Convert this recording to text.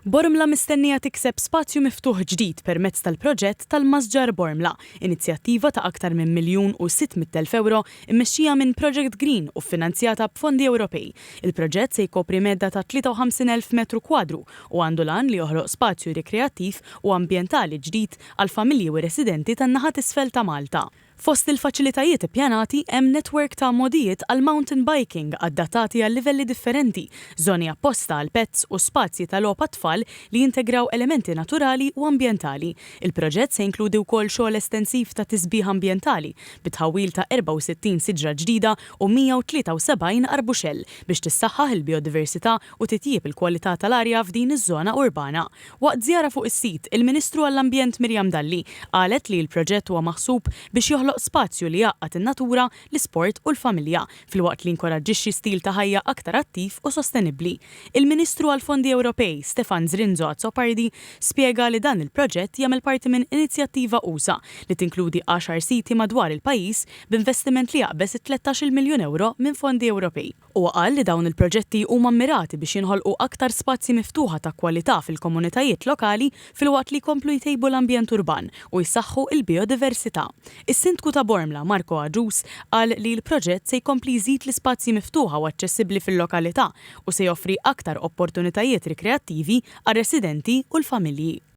Bormla mistennija tikseb spazju miftuħ ġdid permezz tal-proġett tal-Masġar Bormla, inizjattiva ta' aktar minn €1,600,000 immexxija minn Project Green u ffinanzjata b'fondi Ewropej. Il-proġett se jkopri medda ta' 53,000 metru kwadru u għandu lan li joħloq spazju rikreattiv u ambjentali ġdid għal familji u residenti tan-naħa t'isfel ta' Malta. Fost il-faċilitajiet ippjanati hemm netwerk ta' modijiet għal mountain biking adattati għal livelli differenti, żoni apposta għal pets u spazji tal-logħba tfal li jintegraw elementi naturali u ambjentali. Il-proġett se jinkludi wkoll xogħol estensiv ta' tisbieħ ambjentali bitħawil ta' 64 siġra ġdida u 173 arbuxell biex tissaħħaħ il-biodiversità u titjieb il-kwalità tal-arja f'din iż-żona urbana. Waqt żjara fuq is-sit, il-Ministru għall-Ambjent Mirjam Dalli qalet li l-proġett huwa maħsub biex joħloq spazju li jaqqat in-natura, l-isport u l-familja, filwaqt li jinkoraġġixxi stil ta' ħajja aktar attiv u sostenibbli. Il-Ministru għall-Fondi Ewropej, Stefan Zrinzo Azzopardi, spjega li dan il-proġett jagħmel parti minn inizjattiva USA li tinkludi 10 siti madwar il-pajjiż b'investiment li jaqbes €13 miljun minn fondi Ewropej. U qal li dawn il-proġetti huma mmirati biex jinħolqu aktar spazji miftuħa ta' kwalità fil-komunitajiet lokali filwaqt li jkomplu jtejbu l-ambjent urban u jsaħħu il-biodiversità. Is-Sindku ta' Bormla, Marco Aġus, qal li l-proġett se jkompli jżid l-ispazji miftuħa u aċċessibbli fil-lokalità u se joffri aktar opportunitajiet rikreattivi għar-residenti u l-familji.